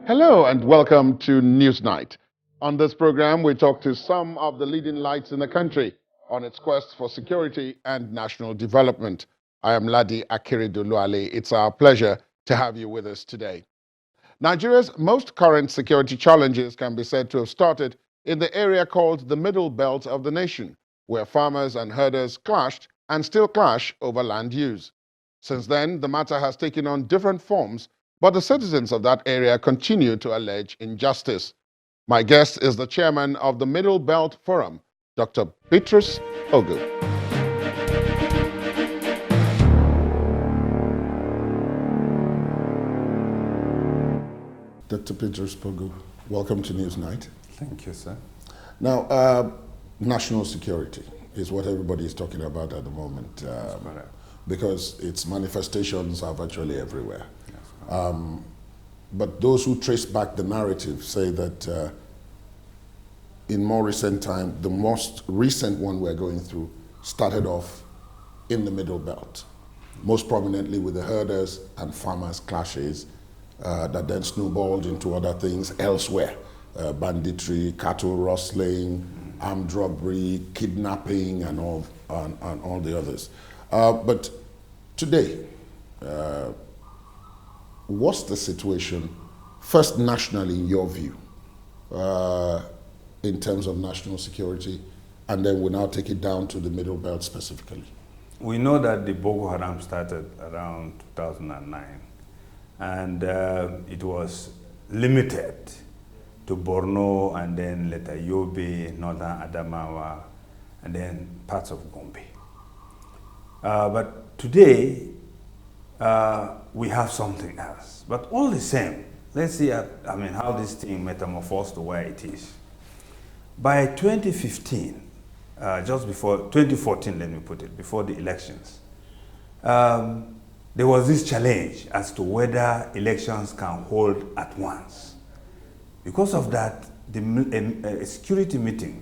Hello and welcome to Newsnight. On this program, we talk to some of the leading lights in the country on its quest for security and national development. I am Ladi Akeredoluale. It's our pleasure to have you with us today. Nigeria's most current security challenges can be said to have started in the area called the Middle Belt of the nation, where farmers and herders clashed and still clash over land use. Since then, the matter has taken on different forms, but the citizens of that area continue to allege injustice. My guest is the chairman of the Middle Belt Forum, Dr. Petrus Pogu. Dr. Petrus Pogu, welcome to Newsnight. Thank you, sir. Now, national security is what everybody is talking about at the moment, because its manifestations are virtually everywhere. But those who trace back the narrative say that in more recent time, the most recent one we're going through started off in the Middle Belt, most prominently with the herders and farmers clashes that then snowballed into other things elsewhere. Banditry, cattle rustling, armed robbery, kidnapping, and all the others. But today, what's the situation, first nationally in your view, in terms of national security, and then we'll now take it down to the Middle Belt specifically? We know that the Boko Haram started around 2009, and it was limited to Borno and then later Yobe, northern Adamawa, and then parts of Gombe. But today, we have something else. But all the same, let's see how this thing metamorphosed to where it is. By 2015, just before 2014, let me put it, before the elections, there was this challenge as to whether elections can hold at once. Because of that, a security meeting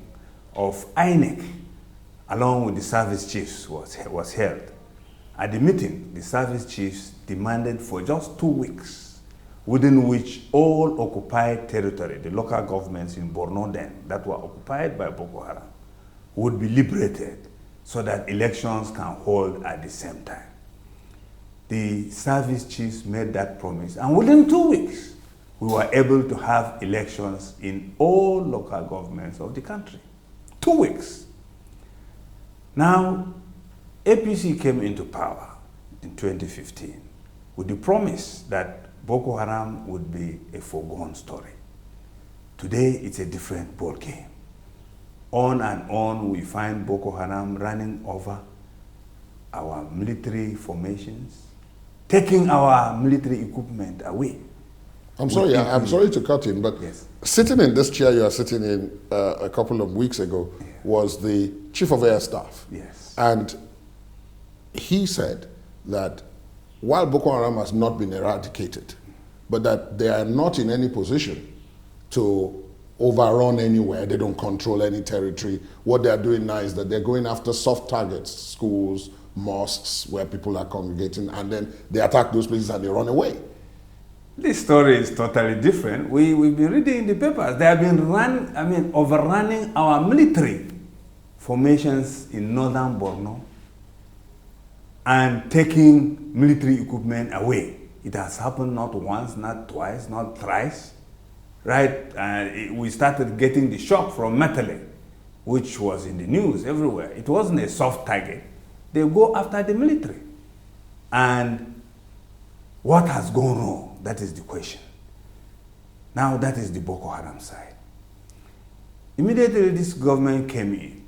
of INEC, along with the service chiefs, was held. At the meeting, the service chiefs demanded for just 2 weeks, within which all occupied territory, the local governments in Borno then, that were occupied by Boko Haram, would be liberated so that elections can hold at the same time. The service chiefs made that promise, and within 2 weeks, we were able to have elections in all local governments of the country. 2 weeks. Now, APC came into power in 2015 with the promise that Boko Haram would be a foregone story. Today, it's a different ball game. On and on, we find Boko Haram running over our military formations, taking our military equipment away. I'm sorry to cut in, but yes, sitting in this chair you are sitting in a couple of weeks ago was the Chief of Air Staff. Yes. And he said that while Boko Haram has not been eradicated, but that they are not in any position to overrun anywhere, they don't control any territory. What they are doing now is that they're going after soft targets, schools, mosques, where people are congregating, and then they attack those places and they run away. This story is totally different. We've been reading in the papers. They have been overrunning our military formations in northern Borno and taking military equipment away. It has happened not once, not twice, not thrice, right? We started getting the shock from Metale, which was in the news everywhere. It wasn't a soft target. They go after the military. And what has gone wrong? That is the question. Now that is the Boko Haram side. Immediately this government came in,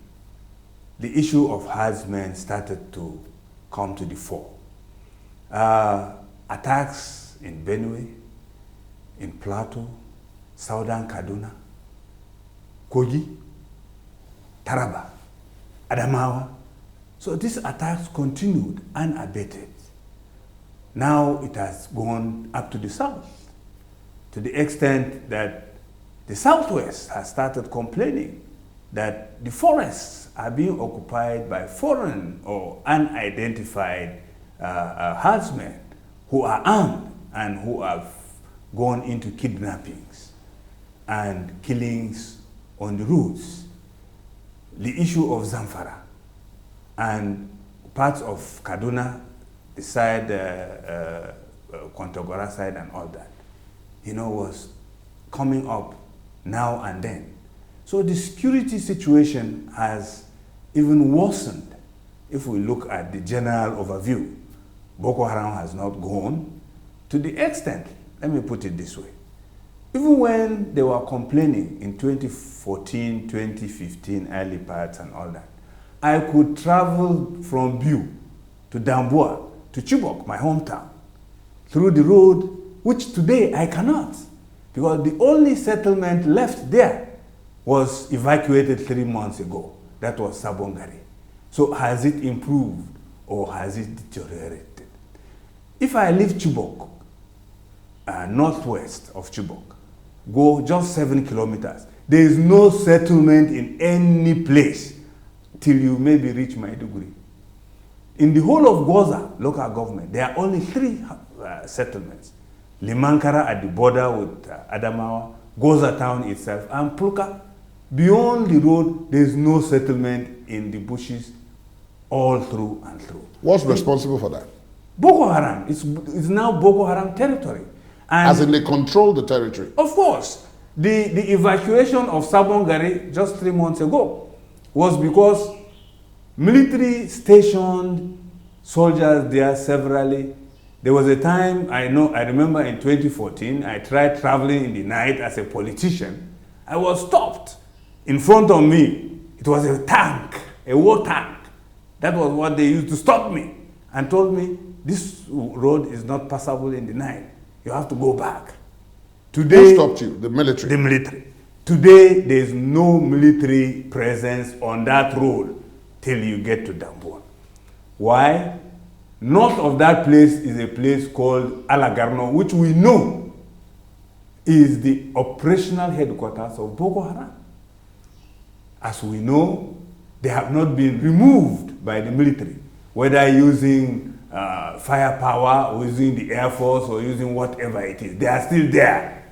the issue of herdsmen started to come to the fore. Attacks in Benue, in Plateau, Southern Kaduna, Kogi, Taraba, Adamawa. So these attacks continued unabated. Now it has gone up to the south, to the extent that the southwest has started complaining that the forests are being occupied by foreign or unidentified herdsmen who are armed and who have gone into kidnappings and killings on the roads. The issue of Zamfara and parts of Kaduna, the side, Kontagora side and all that, was coming up now and then. So the security situation has even worsened if we look at the general overview. Boko Haram has not gone to the extent, let me put it this way. Even when they were complaining in 2014, 2015, early parts and all that, I could travel from Biu to Damboa to Chibok, my hometown, through the road, which today I cannot, because the only settlement left there was evacuated 3 months ago. That was Sabongari. So has it improved or has it deteriorated? If I leave Chibok, northwest of Chibok, go just 7 kilometers, there is no settlement in any place till you maybe reach Maiduguri. In the whole of Goza local government, there are only 3 settlements. Limankara at the border with Adamawa, Goza town itself, and Pulka. Beyond the road, there is no settlement in the bushes all through and through. What's responsible for that? Boko Haram. It's now Boko Haram territory. And as in they control the territory? Of course. The evacuation of Sabongari just 3 months ago was because military stationed soldiers there severally. There was a time, I remember in 2014, I tried traveling in the night as a politician. I was stopped. In front of me, it was a tank, a war tank. That was what they used to stop me and told me, this road is not passable in the night. You have to go back. Today, who stopped you? The military? The military. Today, there is no military presence on that road till you get to Damboa. Why? North of that place is a place called Alagarno, which we know is the operational headquarters of Boko Haram. As we know, they have not been removed by the military, whether using firepower or using the Air Force or using whatever it is. They are still there.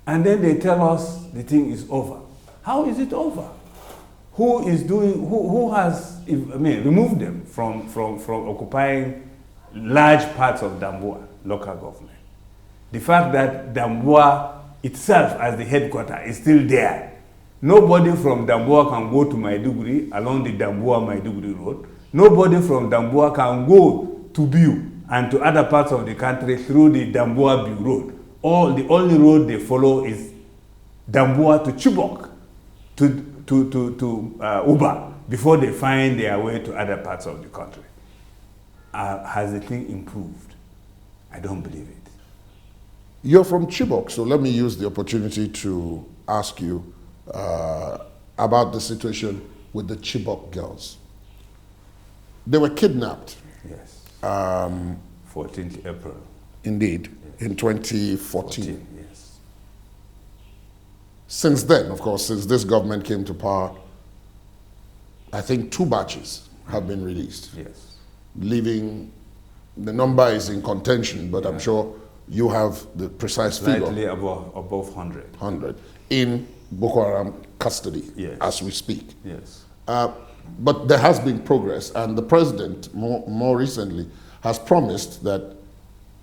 And then they tell us the thing is over. How is it over? Who has removed them from occupying large parts of Damboa local government? The fact that Damboa itself as the headquarters is still there. Nobody from Damboa can go to Maiduguri along the Damboa-Maiduguri road. Nobody from Damboa can go to Biu and to other parts of the country through the Damboa-Biu road. The only road they follow is Damboa to Chibok, to Uba, before they find their way to other parts of the country. Has the thing improved? I don't believe it. You're from Chibok, so let me use the opportunity to ask you about the situation with the Chibok girls. They were kidnapped. Yes. 14th April. Indeed, yes. In 2014. 14, yes. Since then, of course, since this government came to power, I think 2 batches have been released. Yes. Leaving, the number is in contention, but I'm sure you have the precise figure. Slightly above 100. 100 in Boko Haram custody, yes, as we speak. Yes. But there has been progress, and the president more recently has promised that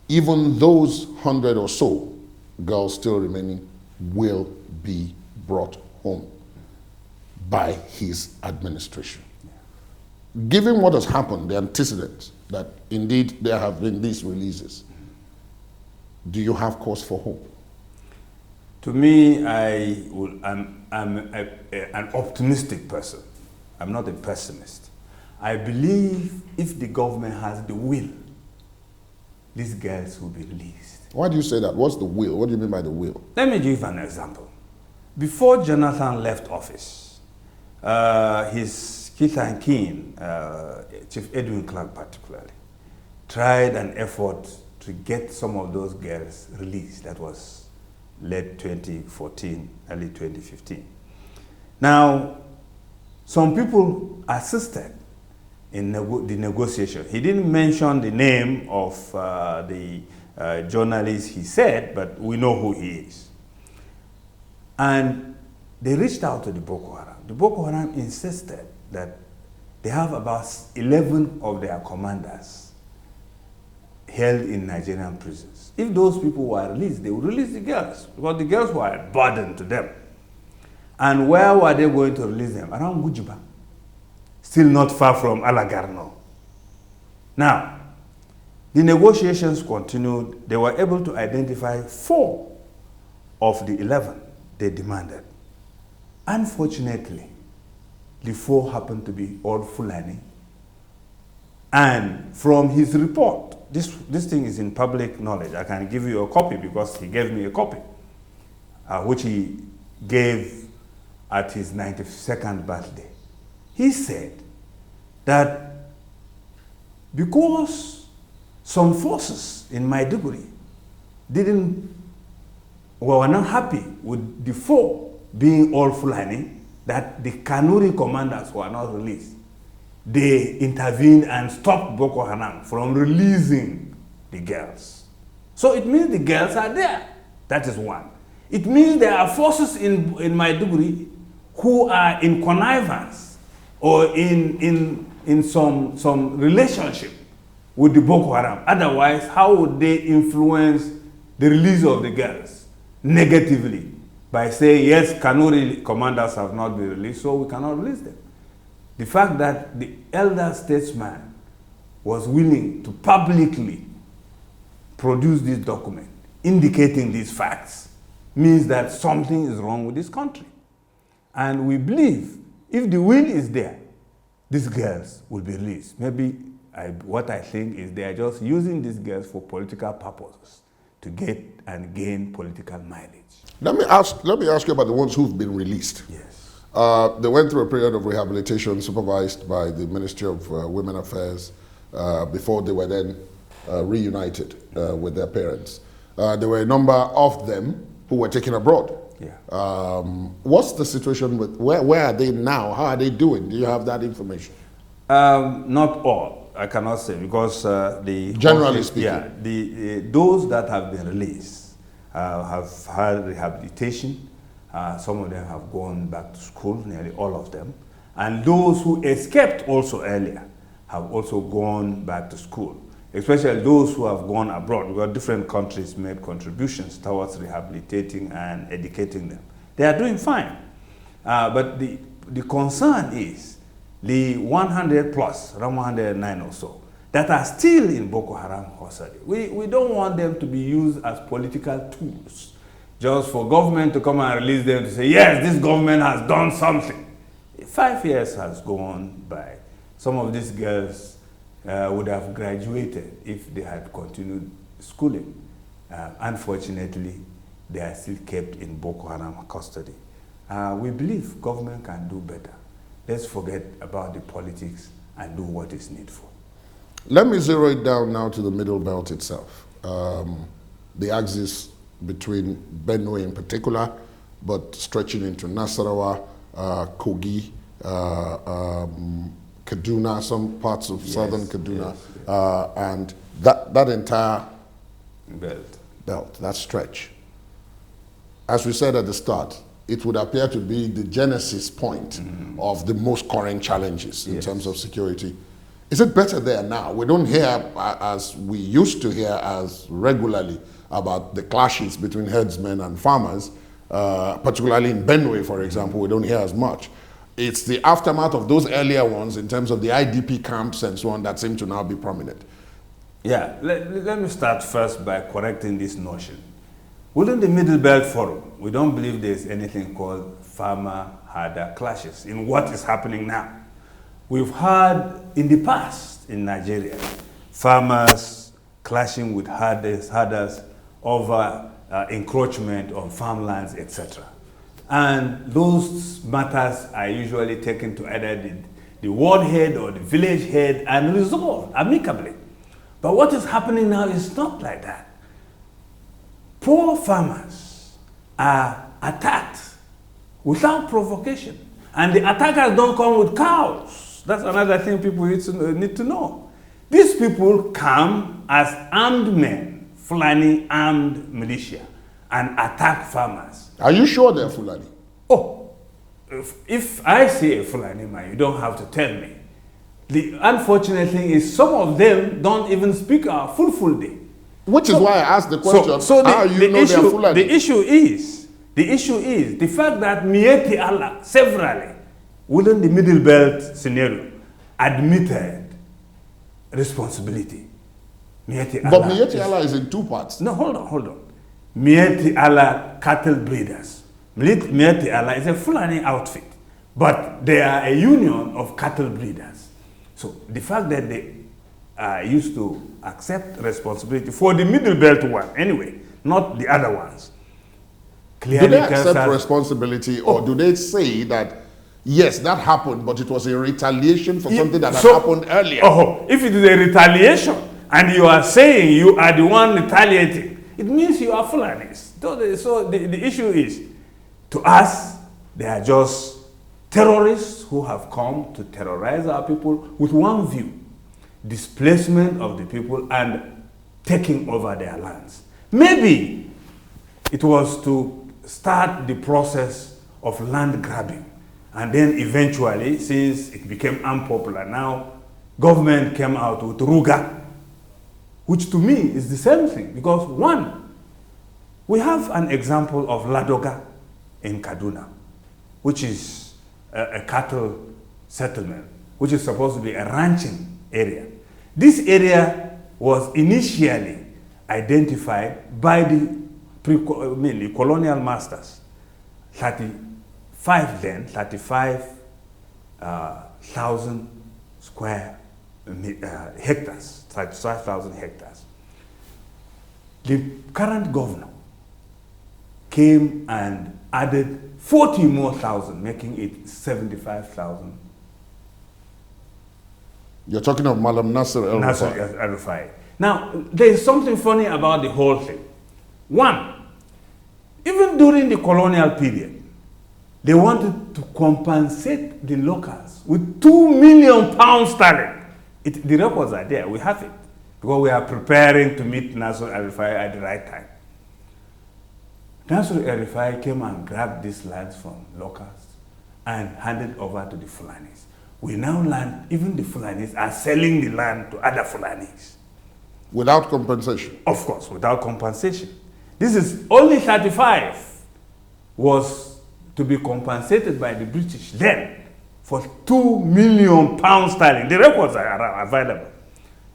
even those 100 or so girls still remaining will be brought home by his administration. Yeah. Given what has happened, the antecedents, that indeed there have been these releases, do you have cause for hope? To me, I'm an optimistic person. I'm not a pessimist. I believe if the government has the will, these girls will be released. Why do you say that? What's the will? What do you mean by the will? Let me give an example. Before Jonathan left office, his kith and kin, Chief Edwin Clark particularly, tried an effort to get some of those girls released. That was late 2014, early 2015. Now, some people assisted in the negotiation. He didn't mention the name of the journalist, he said, but we know who he is. And they reached out to the Boko Haram. The Boko Haram insisted that they have about 11 of their commanders held in Nigerian prisons. If those people were released, they would release the girls, because the girls were a burden to them. And where were they going to release them? Around Gujiba, still not far from Alagarno. Now, the negotiations continued. They were able to identify 4 of the 11 they demanded. Unfortunately, the 4 happened to be all Fulani. And from his report, this thing is in public knowledge. I can give you a copy because he gave me a copy, which he gave at his 92nd birthday. He said that because some forces in Maiduguri were not happy with the 4 being all Fulani, that the Kanuri commanders were not released. They intervened and stopped Boko Haram from releasing the girls. So it means the girls are there. That is one. It means there are forces in Maiduguri who are in connivance or in some relationship with the Boko Haram. Otherwise, how would they influence the release of the girls negatively by saying, yes, Kanuri commanders have not been released, so we cannot release them? The fact that the elder statesman was willing to publicly produce this document indicating these facts means that something is wrong with this country. And we believe if the will is there, these girls will be released. Maybe what I think is they are just using these girls for political purposes to get and gain political mileage. Let me ask you about the ones who've been released. Yes. They went through a period of rehabilitation supervised by the Ministry of Women Affairs before they were then reunited with their parents. There were a number of them who were taken abroad. Yeah. What's the situation with, where are they now? How are they doing? Do you have that information? Not all, I cannot say, because generally speaking, yeah, those that have been released have had rehabilitation. Some of them have gone back to school, nearly all of them. And those who escaped also earlier have also gone back to school, especially those who have gone abroad, because different countries made contributions towards rehabilitating and educating them. They are doing fine. But the concern is the 100 plus, around 109 or so, that are still in Boko Haram custody. We don't want them to be used as political tools, just for government to come and release them to say, yes, this government has done something. 5 years has gone by. Some of these girls would have graduated if they had continued schooling. Unfortunately, they are still kept in Boko Haram custody. We believe government can do better. Let's forget about the politics and do what is needful. Let me zero it down now to the Middle Belt itself. The axis between Benue in particular, but stretching into Nasarawa, Kogi, Kaduna, some parts of southern Kaduna, and that entire belt, that stretch. As we said at the start, it would appear to be the genesis point of the most current challenges in terms of security. Is it better there now? We don't hear, as we used to hear as regularly, about the clashes between herdsmen and farmers, particularly in Benue, for example. We don't hear as much. It's the aftermath of those earlier ones in terms of the IDP camps and so on that seem to now be prominent. Yeah, let me start first by correcting this notion. Within the Middle Belt Forum, we don't believe there's anything called farmer-herder clashes in what is happening now. We've had in the past in Nigeria, farmers clashing with herders over encroachment on farmlands, etc. And those matters are usually taken to either the ward head or the village head and resolved amicably. But what is happening now is not like that. Poor farmers are attacked without provocation. And the attackers don't come with cows. That's another thing people need to know. These people come as armed men Fulani armed militia and attack farmers. Are you sure they're Fulani? Oh, if I say a Fulani man, you don't have to tell me. The unfortunate thing is some of them don't even speak our full day. Which is why I asked the question, how you know they're Fulani? The issue is the fact that Mieti Allah severally, within the Middle Belt scenario, admitted responsibility. Mieti Allah. But Mieti Allah is in two parts. No, hold on. Mieti Allah cattle breeders. Mieti Allah is a Fulani outfit, but they are a union of cattle breeders. So the fact that they used to accept responsibility for the Middle Belt one, anyway, not the other ones. Clearly, do they accept responsibility, or do they say that, yes, that happened, but it was a retaliation for something that had happened earlier? Oh, if it is a retaliation, and you are saying you are the one retaliating, it means you are Fulanis. So the issue is, to us, they are just terrorists who have come to terrorize our people with one view: displacement of the people and taking over their lands. Maybe it was to start the process of land grabbing, and then eventually, since it became unpopular, now government came out with Ruga, which to me is the same thing, because one, we have an example of Ladoga in Kaduna, which is a cattle settlement, which is supposed to be a ranching area. This area was initially identified by the colonial masters, 35,000 square hectares, 35,000 hectares. The current governor came and added 40 more thousand, making it 75,000. You're talking of Malam Nasser El-Rufai. Now, there is something funny about the whole thing. One, even during the colonial period, they wanted to compensate the locals with £2 million sterling. The records are there, we have it, because we are preparing to meet Nasser El-Rufai at the right time. Nasser El-Rufai came and grabbed these lands from locals and handed over to the Fulanis. We now learn even the Fulanis are selling the land to other Fulanis. Without compensation? Of course, without compensation. This is only 35 was to be compensated by the British then for £2 million sterling. The records are available.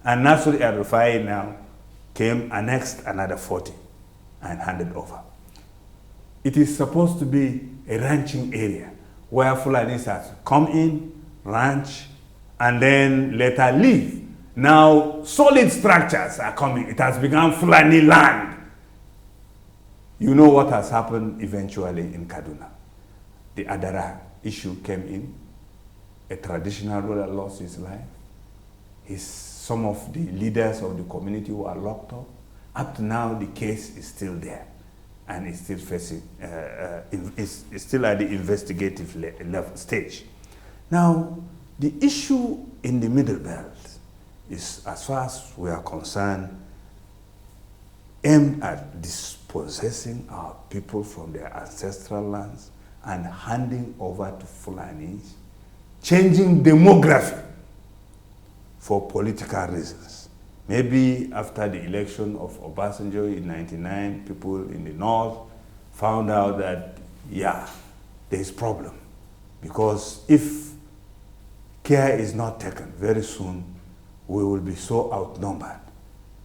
And Nasser El-Rufai now came, annexed another 40 and handed over. It is supposed to be a ranching area where Fulanis have come in, ranch, and then later leave. Now, solid structures are coming. It has become Fulani land. You know what has happened eventually in Kaduna. The Adara issue came in. A traditional ruler lost his life. Some of the leaders of the community were locked up. Up to now, the case is still there. And it's still facing, it's still at the investigative level stage. Now, the issue in the Middle Belt is, as far as we are concerned, aimed at dispossessing our people from their ancestral lands and handing over to Fulanis, changing demography for political reasons. Maybe after the election of Obasanjo in '99, people in the north found out that, yeah, there is a problem. Because if care is not taken, very soon we will be so outnumbered.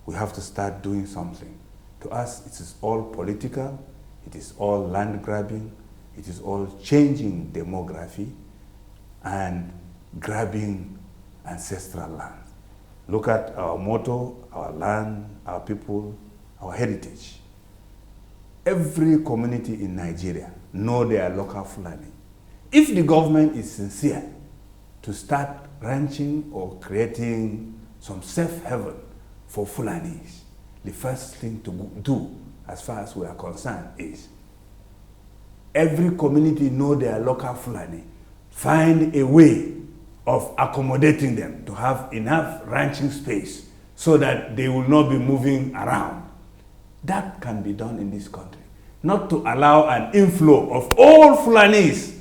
We have to start doing something. To us, it is all political, it is all land grabbing, it is all changing demography and grabbing ancestral land. Look at our motto, our land, our people, our heritage. Every community in Nigeria know their local Fulani. If the government is sincere to start ranching or creating some safe haven for Fulanis, the first thing to do, as far as we are concerned, is every community know their local Fulani. Find a way of accommodating them to have enough ranching space so that they will not be moving around. That can be done in this country. Not to allow an inflow of all Fulanis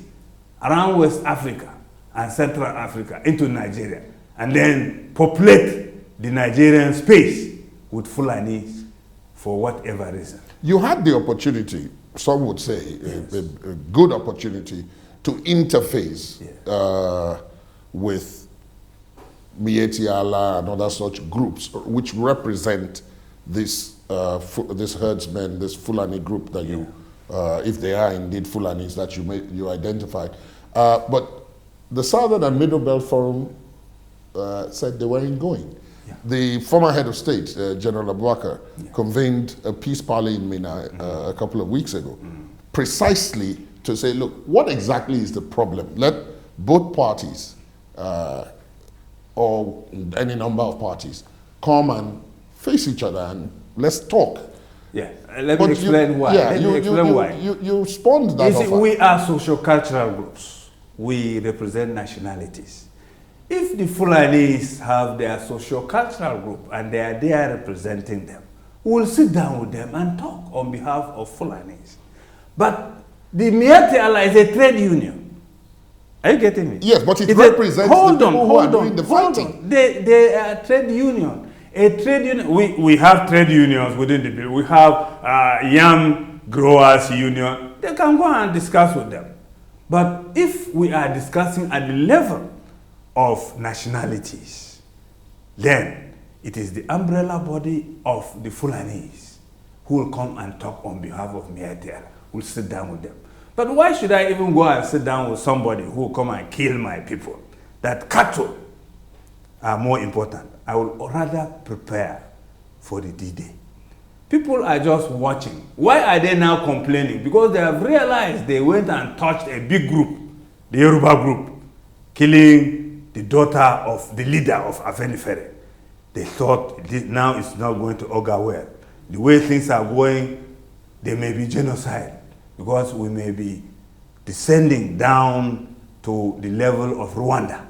around West Africa and Central Africa into Nigeria and then populate the Nigerian space with Fulanis for whatever reason. You had the opportunity, some would say, Yes. a good opportunity to interface Yes. with Mieti Allah and other such groups which represent this this herdsmen, this Fulani group that you, if they are indeed Fulanis that you identified. But the Southern and Middle Belt Forum said they weren't going. Yeah. The former head of state, General Abubakar, convened a peace parley in Mina a couple of weeks ago, precisely to say, look, what exactly is the problem? Let both parties, or any number of parties, come and face each other and let's talk. Yeah, let me explain why. Yeah, Let me explain why. You spawned that You see, offer. we are socio-cultural groups. We represent nationalities. If the Fulanis have their socio-cultural group and they are there representing them, we will sit down with them and talk on behalf of Fulanis. But the Mieti Allah is a trade union. Are you getting me? Yes, but it represents the people who are doing the fighting. They are a trade union. A trade union, we have trade unions within the bill. We have yam growers union. They can go and discuss with them. But if we are discussing at the level of nationalities, then it is the umbrella body of the Fulanis who will come and talk on behalf of Mieti. We'll sit down with them. But why should I even go and sit down with somebody who will come and kill my people? That cattle are more important. I will rather prepare for the D-Day. People are just watching. Why are they now complaining? Because they have realized they went and touched a big group, the Yoruba group, killing the daughter of the leader of Afenifere. They thought now it's not going to augur well. The way things are going, there may be genocide because we may be descending down to the level of Rwanda.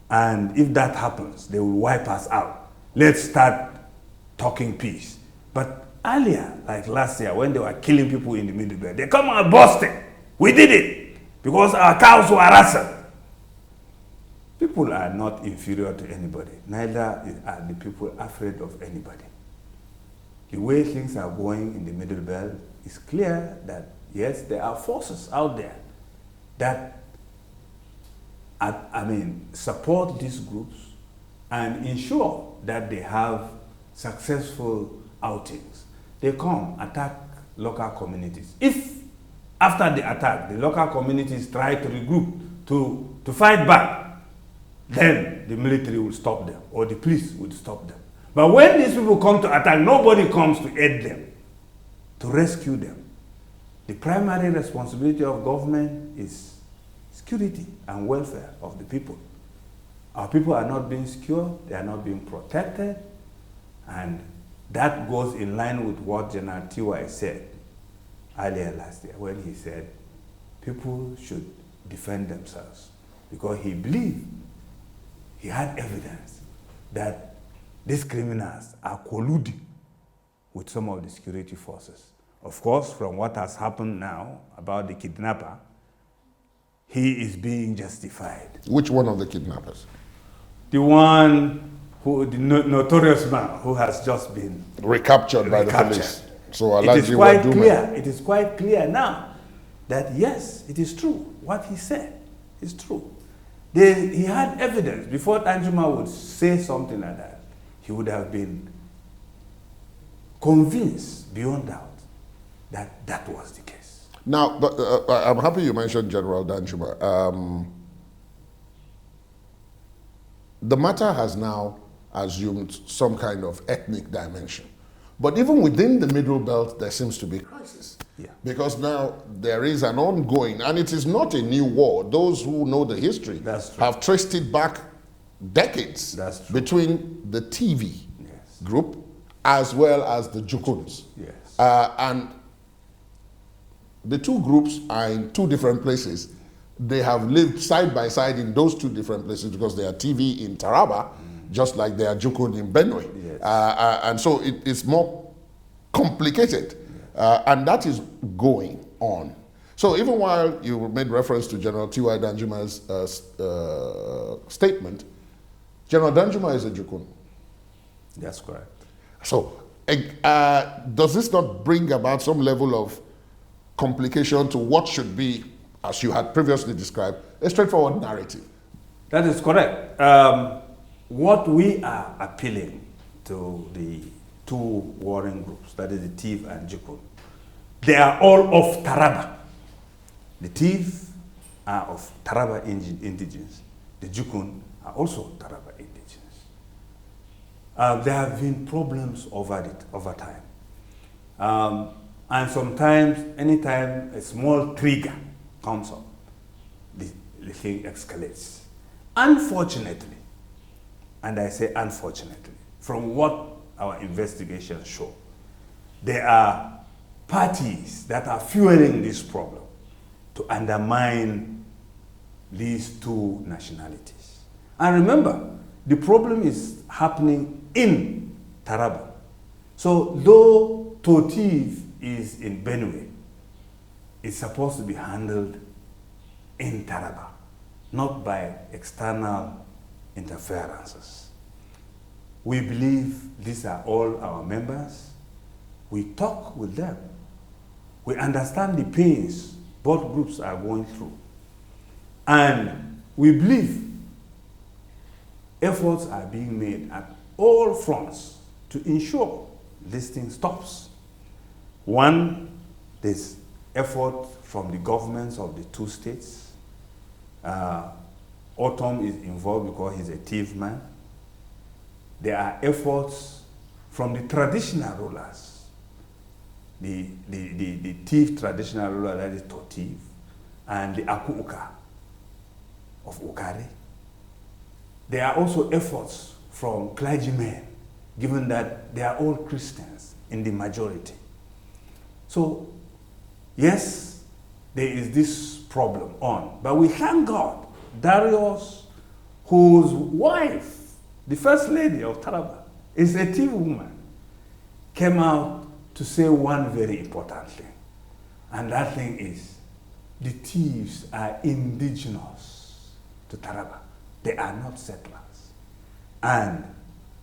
And if that happens, they will wipe us out. Let's start talking peace. But earlier, like last year, when they were killing people in the Middle Belt, they come and busted. We did it because our cows were harassed. People are not inferior to anybody. Neither are the people afraid of anybody. The way things are going in the Middle Belt, it's clear that, yes, there are forces out there that support these groups and ensure that they have successful outings. They come, attack local communities. If after the attack, the local communities try to regroup, to fight back, then the military will stop them or the police will stop them. But when these people come to attack, nobody comes to aid them, to rescue them. The primary responsibility of government is security and welfare of the people. Our people are not being secured, they are not being protected, and that goes in line with what General T.Y. said earlier last year when he said people should defend themselves because he believed he had evidence that these criminals are colluding with some of the security forces. Of course, from what has happened now about the kidnapper, he is being justified. Which one of the kidnappers? The one who, the notorious man who has just been Recaptured by the police. So it is quite clear. It is quite clear now that yes, it is true. What he said is true. He had evidence. Before Danjuma would say something like that, he would have been convinced beyond doubt that that was the case. Now, I'm happy you mentioned General Danjuma. The matter has now assumed some kind of ethnic dimension. But even within the Middle Belt, there seems to be crisis. Yeah. Because now there is an ongoing, and it is not a new war. Those who know the history have traced it back decades between the TV group as well as the Jukuns. Yes. And the two groups are in two different places. They have lived side by side in those two different places because they are TV in Taraba, just like they are Jukun in Benue. Yes. And so it's more complicated. And that is going on. So even while you made reference to General T.Y. Danjuma's statement, General Danjuma is a Jukun. That's correct. So does this not bring about some level of complication to what should be, as you had previously described, a straightforward narrative? That is correct. What we are appealing to the two warring groups, that is the Tiv and Jukun, they are all of Taraba. The Tiv are of Taraba indigenes. The Jukun are also Taraba indigenes. There have been problems over time. And sometimes, anytime a small trigger comes up, the thing escalates. Unfortunately, and I say unfortunately, from what our investigations show, there are parties that are fueling this problem to undermine these two nationalities. And remember, the problem is happening in Taraba. So though Totiv is in Benue, it's supposed to be handled in Taraba, not by external interferences. We believe these are all our members. We talk with them. We understand the pains both groups are going through. And we believe efforts are being made at all fronts to ensure this thing stops. One, there's effort from the governments of the two states. Autumn is involved because he's a Tiv man. There are efforts from the traditional rulers. The Tiv traditional ruler, that is Totiv, and the Akuuka of Ukari. There are also efforts from clergymen, given that they are all Christians in the majority. So, yes, there is this problem on, but we thank God, Darius, whose wife, the first lady of Taraba, is a Tiv woman, came out to say one very important thing. And that thing is, the Tivs are indigenous to Taraba. They are not settlers. And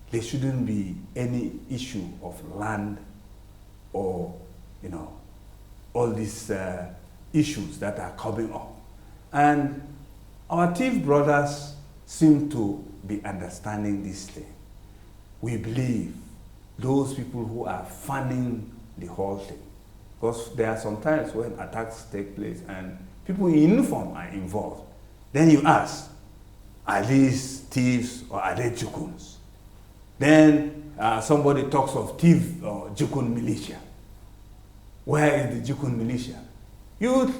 there shouldn't be any issue of land or, all these issues that are coming up. And our Tiv brothers seem to be understanding this thing. We believe those people who are funding the whole thing, because there are some times when attacks take place and people in uniform are involved. Then you ask, are these thieves or are they Jukuns? Then somebody talks of Tiv or Jukun militia. Where is the Jukun militia? You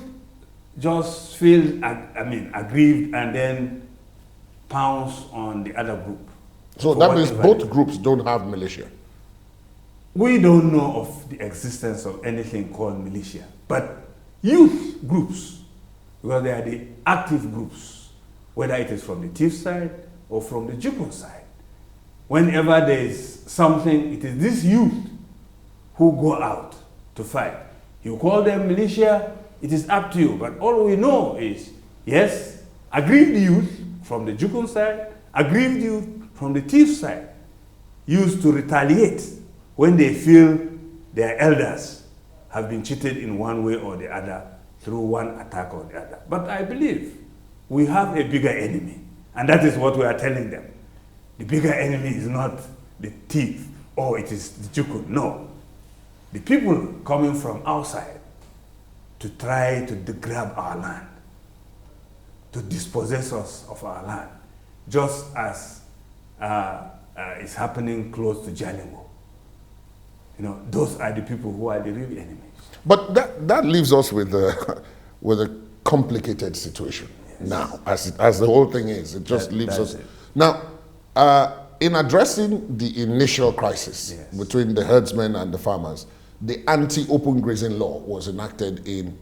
just feel, aggrieved and then pounce on the other group. So that means both groups don't have militia? We don't know of the existence of anything called militia, but youth groups, because they are the active groups, whether it is from the Tiv side or from the Jukun side. Whenever there is something, it is these youth who go out to fight. You call them militia, it is up to you, but all we know is, yes, aggrieved youth from the Jukun side, aggrieved youth from the Tiv side, used to retaliate when they feel their elders have been cheated in one way or the other through one attack or the other. But I believe we have a bigger enemy, and that is what we are telling them. The bigger enemy is not the Tiv or it is the Jukun. No. The people coming from outside to try to grab our land, to dispossess us of our land, just as is happening close to Jalingo. Those are the people who are the real enemies. But that leaves us with a complicated situation. Yes. Now, as the whole thing is. It just leaves us. Now, in addressing the initial crisis between the herdsmen and the farmers, the anti-open grazing law was enacted in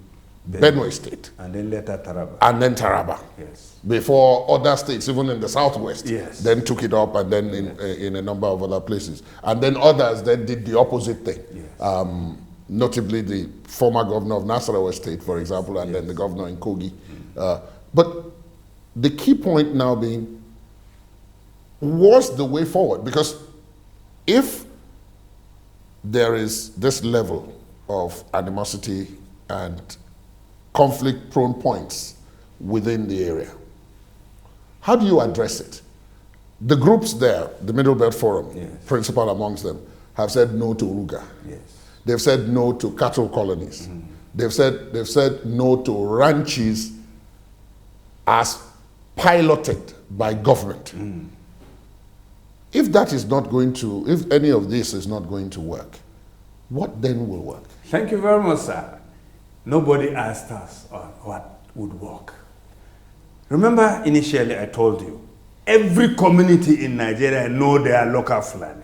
Benue State. And then later Taraba. And then Taraba. Yes. Before other states, even in the southwest, yes. then took it up, and then in a number of other places. And then others then did the opposite thing. Yes. Notably the former governor of Nasarawa State, for example, and then the governor in Kogi. But the key point now being, what's the way forward? Because if there is this level of animosity and conflict-prone points within the area, how do you address it? The groups there, the Middle Belt Forum, yes. principal amongst them, have said no to Uruga. Yes. They've said no to cattle colonies. They've said no to ranches as piloted by government. If that is not going to, if any of this is not going to work, what then will work? Thank you very much, sir. Nobody asked us on what would work. Remember, initially I told you, every community in Nigeria know their local Fulani.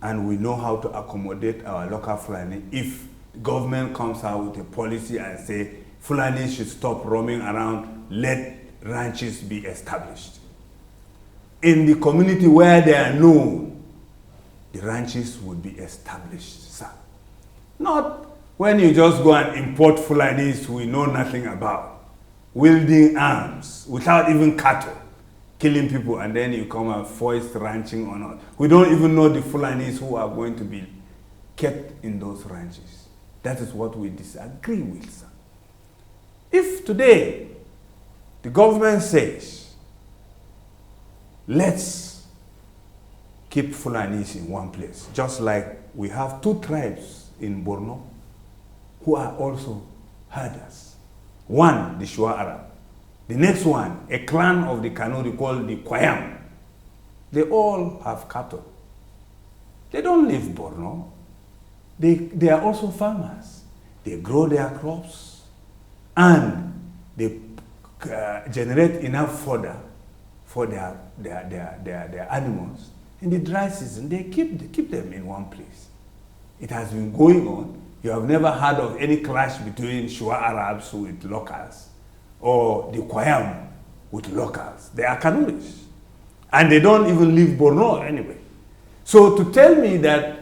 And we know how to accommodate our local Fulani if the government comes out with a policy and say Fulani should stop roaming around, let ranches be established. In the community where they are known, the ranches would be established, sir. Not when you just go and import Fulanis we know nothing about, wielding arms without even cattle, killing people, and then you come and foist ranching on us. We don't even know the Fulanis who are going to be kept in those ranches. That is what we disagree with, sir. If today the government says, let's keep Fulanis in one place, just like we have two tribes in Borno who are also herders. One, the Shua Arab. The next one, a clan of the Kanuri called the Kwayam. They all have cattle. They don't live Borno. They are also farmers. They grow their crops and they generate enough fodder for their animals. In the dry season, they keep them in one place. It has been going on. You have never heard of any clash between Shua Arabs with locals or the Kwayam with locals. They are Kanuris. And they don't even leave Borno anyway. So to tell me that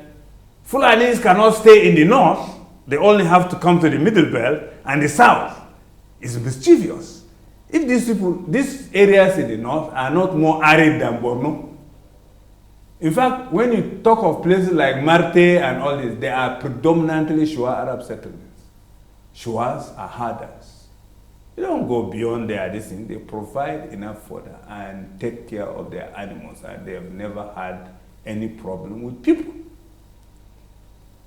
Fulanis cannot stay in the north, they only have to come to the middle belt and the south, is mischievous. If these areas in the north are not more arid than Borno, in fact, when you talk of places like Marte and all this, they are predominantly Shua Arab settlements. Shuas are herders. They don't go beyond their distance. They provide enough fodder and take care of their animals, and they have never had any problem with people.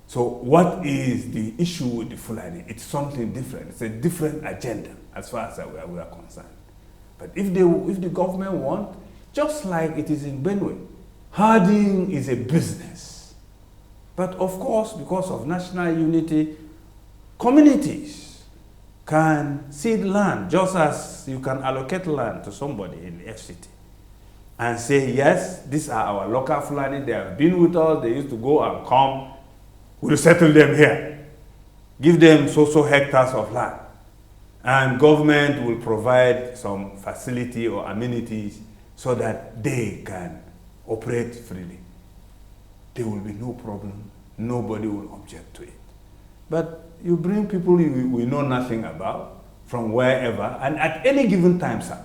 So what is the issue with the Fulani? It's something different. It's a different agenda as far as we are concerned. But if the government want, just like it is in Benue, herding is a business. But of course, because of national unity, communities can cede land, just as you can allocate land to somebody in the FCT and say, yes, these are our local Fulani, they have been with us, they used to go and come, we'll settle them here. Give them so hectares of land. And government will provide some facility or amenities so that they can operate freely. There will be no problem. Nobody will object to it. But you bring people we know nothing about from wherever, and at any given time, sir.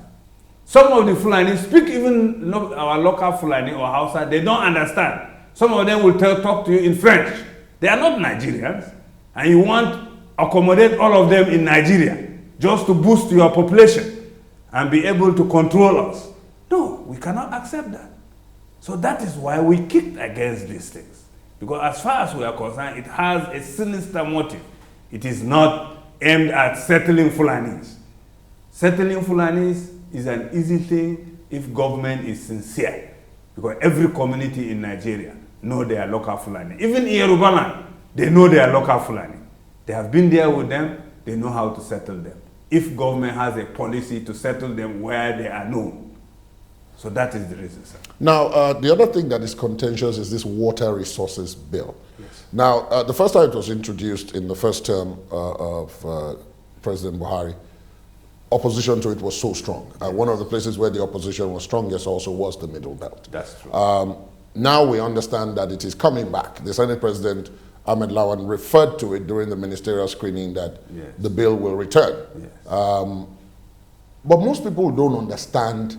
Some of the Fulani speak even our local Fulani or Hausa, they don't understand. Some of them will talk to you in French. They are not Nigerians, and you want to accommodate all of them in Nigeria just to boost your population and be able to control us. No, we cannot accept that. So that is why we kicked against these things. Because as far as we are concerned, it has a sinister motive. It is not aimed at settling Fulanis. Settling Fulanis is an easy thing if government is sincere. Because every community in Nigeria know their local Fulani. Even in Yoruba land, they know their local Fulani. They have been there with them, they know how to settle them. If government has a policy to settle them where they are known. So that is the reason, sir. Now, the other thing that is contentious is this water resources bill. Yes. Now, the first time it was introduced in the first term of President Buhari, opposition to it was so strong. One of the places where the opposition was strongest also was the Middle Belt. That's true. Now we understand that it is coming back. The Senate President, Ahmed Lawan, referred to it during the ministerial screening that Yes. the bill will return. Yes. But most people don't understand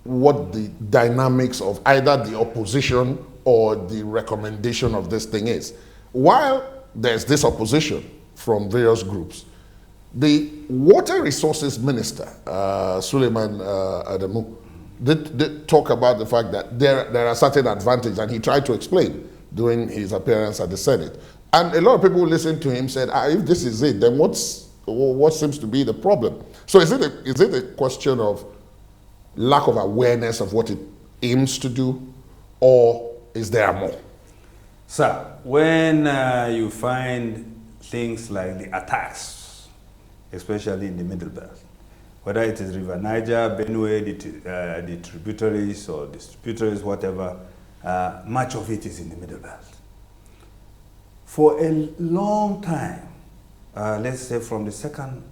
what the dynamics of either the opposition or the recommendation of this thing is. While there's this opposition from various groups, the Water Resources Minister, Suleiman Adamu, did talk about the fact that there are certain advantages, and he tried to explain during his appearance at the Senate. And a lot of people who listened to him said, if this is it, then what seems to be the problem? So is it a question of lack of awareness of what it aims to do, or is there more? Sir, when you find things like the attacks, especially in the Middle Belt, whether it is River Niger, Benue, the tributaries or distributaries, whatever, much of it is in the Middle Belt. For a long time, let's say from the second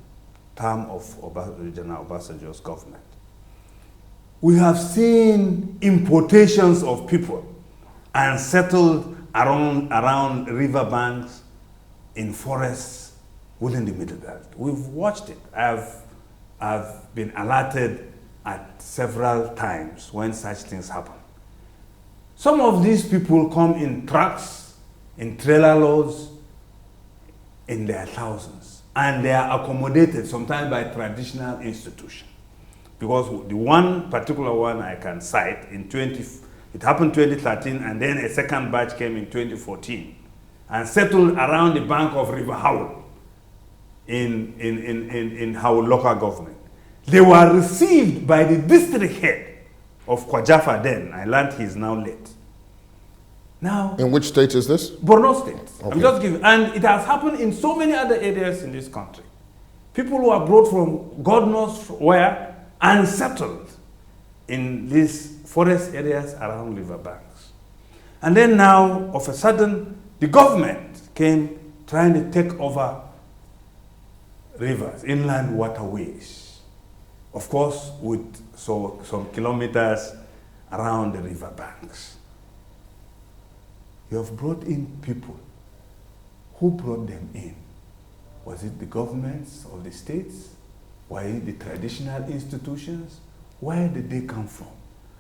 term of General Obasanjo's government, we have seen importations of people and settled around riverbanks in forests within the Middle Belt. We've watched it. I've been alerted at several times when such things happen. Some of these people come in trucks, in trailer loads, in their thousands, and they are accommodated sometimes by traditional institutions. Because the one particular one I can cite, it happened 2013, and then a second batch came in 2014 and settled around the bank of River Howell in Howell local government. They were received by the district head of Kwajafa then. I learned he is now late. Now, in which state is this? Borno State. Okay. I'm just giving, and it has happened in so many other areas in this country. People who are brought from God knows where and settled in these forest areas around riverbanks. And then now, of a sudden, the government came trying to take over rivers, inland waterways. Of course, with some kilometers around the riverbanks. You have brought in people. Who brought them in? Was it the governments of the states? Were it the traditional institutions? Where did they come from?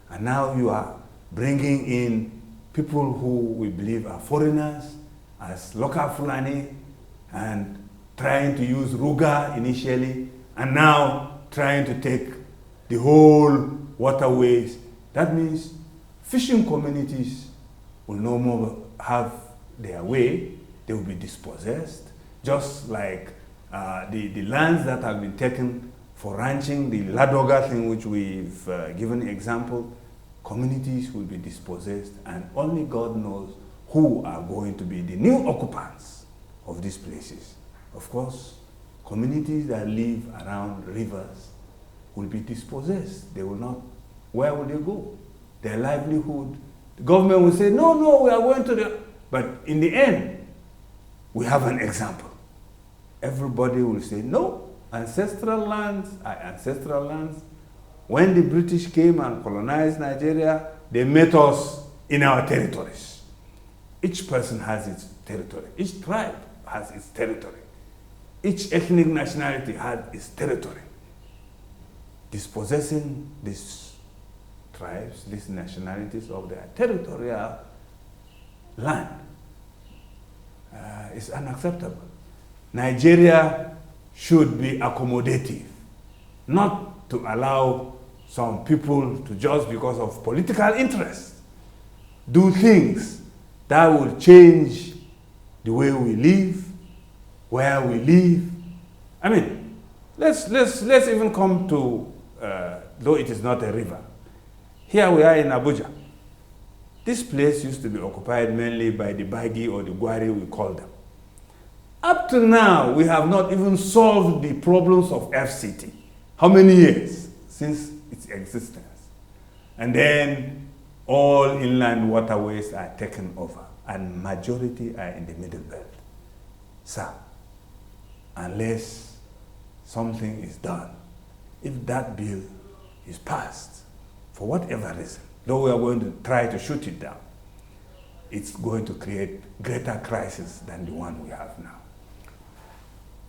And now you are bringing in people who we believe are foreigners as local Fulani and trying to use Ruga initially, and now trying to take the whole waterways. That means fishing communities will no more have their way. They will be dispossessed, just like the lands that have been taken for ranching, the Ladoga thing which we've given example, communities will be dispossessed, and only God knows who are going to be the new occupants of these places. Of course, communities that live around rivers will be dispossessed. They will not, where will they go? Their livelihood. The government will say, no, we are going to the, but in the end, we have an example. Everybody will say, no, ancestral lands are ancestral lands. When the British came and colonized Nigeria, they met us in our territories. Each person has its territory. Each tribe has its territory. Each ethnic nationality has its territory. Dispossessing these tribes, these nationalities of their territorial land is unacceptable. Nigeria should be accommodative, not to allow some people to, just because of political interest, do things that will change the way we live, where we live. I mean, let's even come to, though it is not a river. Here we are in Abuja. This place used to be occupied mainly by the Bagi or the Gwari, we call them. Up to now, we have not even solved the problems of FCT. How many years since its existence? And then all inland waterways are taken over, and majority are in the middle belt. Sir, unless something is done, if that bill is passed, for whatever reason, though we are going to try to shoot it down, it's going to create greater crisis than the one we have now.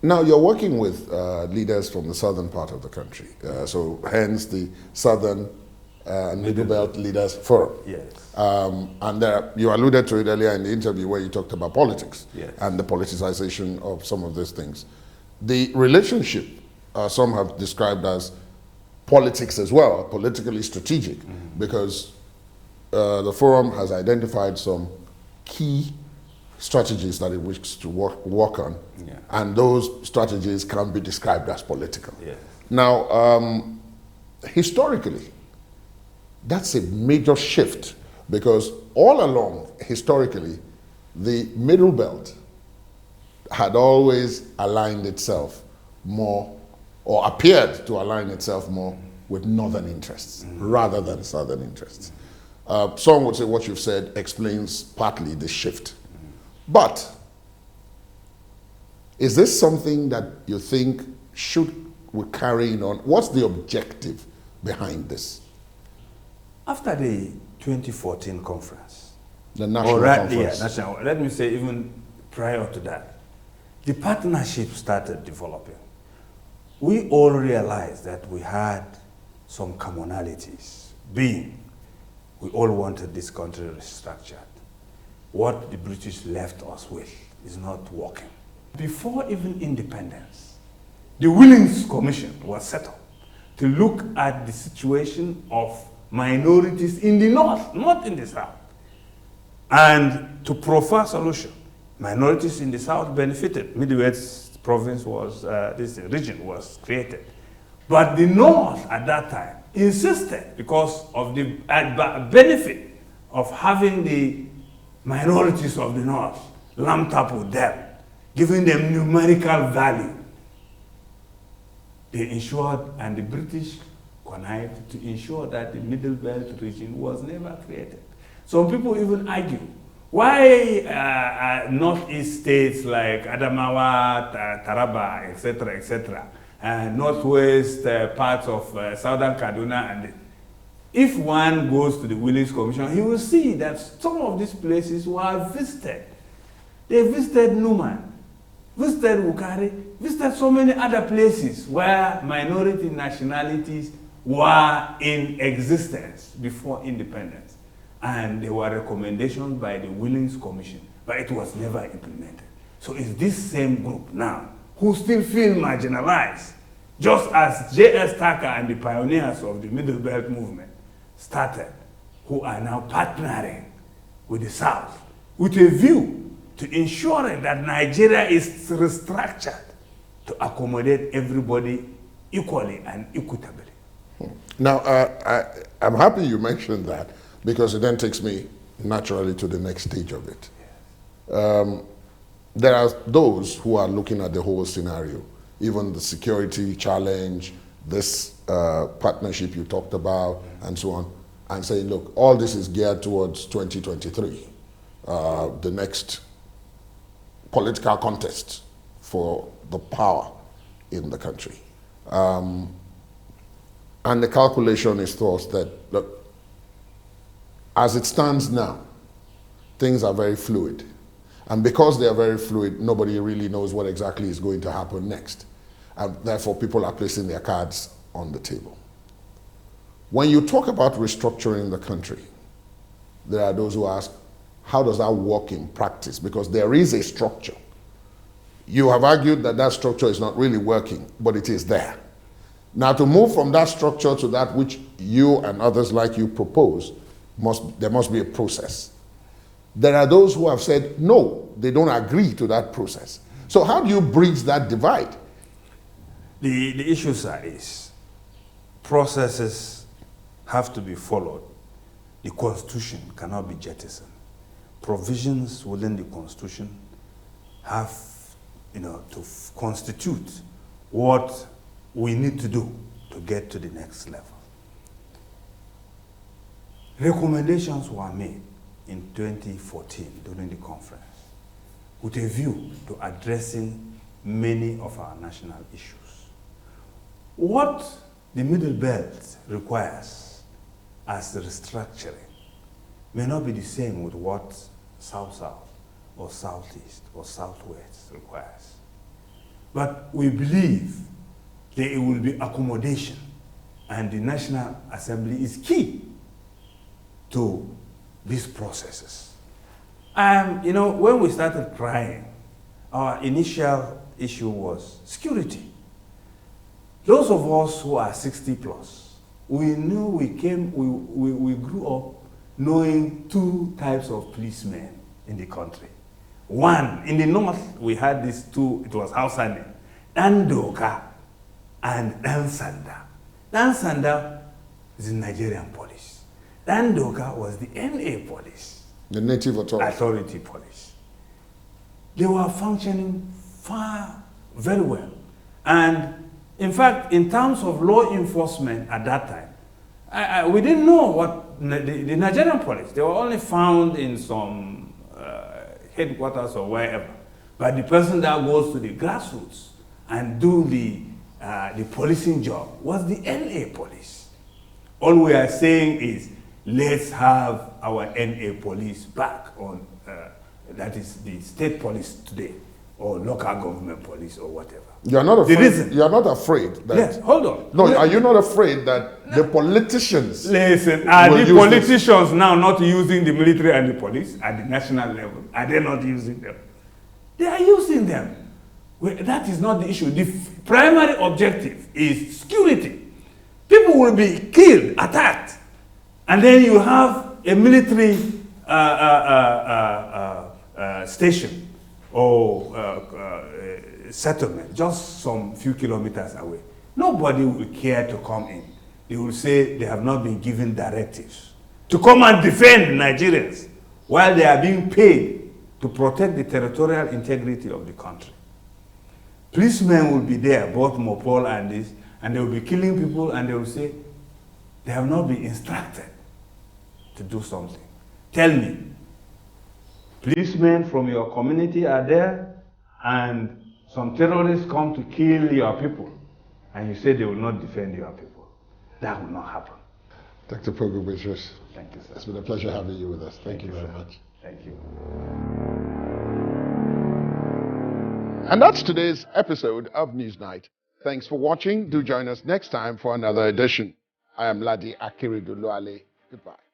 Now, you're working with leaders from the southern part of the country, so hence the Southern and Middle Belt Leaders Forum. Yes. And you alluded to it earlier in the interview where you talked about politics, yes, and the politicization of some of these things. The relationship, some have described as politics as well, politically strategic, because the forum has identified some key strategies that it wishes to work on, yeah, and those strategies can be described as political. yes. Now, historically, that's a major shift, because all along, historically, the Middle Belt had always aligned itself more, or appeared to align itself more with northern interests rather than southern interests. Some would say what you've said explains partly the shift. But is this something that you think we're carrying on? What's the objective behind this? After the 2014 conference, The national conference. Yeah, national, let me say even prior to that, the partnership started developing. We all realized that we had some commonalities, being we all wanted this country restructured. What the British left us with is not working. Before even independence, the Willings Commission was set up to look at the situation of minorities in the north, not in the south, and to proffer solution. Minorities in the south benefited. Midwest province was, this region was created. But the north at that time insisted, because of the benefit of having the minorities of the north lumped up with them, giving them numerical value. They ensured, and the British connived to ensure that the Middle Belt region was never created. Some people even argue, why northeast states like Adamawa, Taraba, etc., and northwest parts of southern Kaduna, and if one goes to the Willings Commission, he will see that some of these places were visited. They visited Numan, visited Wukari, visited so many other places where minority nationalities were in existence before independence. And there were recommendations by the Willings Commission, but it was never implemented. So it's this same group now who still feel marginalized, just as J.S. Tucker and the pioneers of the Middle Belt movement started, who are now partnering with the South with a view to ensuring that Nigeria is restructured to accommodate everybody equally and equitably. Now, I'm happy you mentioned that, because it then takes me naturally to the next stage of it. There are those who are looking at the whole scenario, even the security challenge, this partnership you talked about, and so on, and saying, look, all this is geared towards 2023, the next political contest for the power in the country. And the calculation is thought that, look, as it stands now, things are very fluid. And because they are very fluid, nobody really knows what exactly is going to happen next. And therefore, people are placing their cards on the table. When you talk about restructuring the country, there are those who ask, how does that work in practice? Because there is a structure. You have argued that that structure is not really working, but it is there. Now, to move from that structure to that which you and others like you propose, there must be a process. There are those who have said, no, they don't agree to that process. So how do you bridge that divide? The issue, sir, is processes have to be followed. The Constitution cannot be jettisoned. Provisions within the Constitution have, to constitute what we need to do to get to the next level. recommendations were made in 2014 during the conference with a view to addressing many of our national issues. What the Middle Belt requires as the restructuring may not be the same with what South-South or Southeast or Southwest requires. But we believe that it will be accommodation, and the National Assembly is key to these processes. You know, when we started trying, our initial issue was security. Those of us who are 60 plus, we knew we grew up knowing two types of policemen in the country. One, in the north, we had these two, it was Hausane, Dandoka and Dansanda. Dansanda is the Nigerian police. Dandoka was the NA police. The native authority police. They were functioning very well. And in fact, in terms of law enforcement at that time, we didn't know what the Nigerian police, they were only found in some headquarters or wherever. But the person that goes to the grassroots and do the policing job was the NA police. All we are saying is, let's have our NA police back on, that is the state police today, or local government police or whatever. You are not afraid. You are not afraid that. Yes, hold on. No, are you not afraid that the politicians? Listen, are the politicians now not using the military and the police at the national level? Are they not using them? They are using them. Well, that is not the issue. The primary objective is security. People will be killed, attacked, and then you have a military station or settlement just some few kilometers away. Nobody will care to come in. They will say they have not been given directives to come and defend Nigerians while they are being paid to protect the territorial integrity of the country. Policemen will be there, both Mopol and this, and they will be killing people, and they will say they have not been instructed to do something. Tell me, policemen from your community are there, and some terrorists come to kill your people, and you say they will not defend your people. That will not happen. Dr. Pogu, thank you, sir. It's been a pleasure having you with us. Thank you very much. Thank you. And that's today's episode of Newsnight. Thanks for watching. Do join us next time for another edition. I am Ladi Akiriduluale. Goodbye.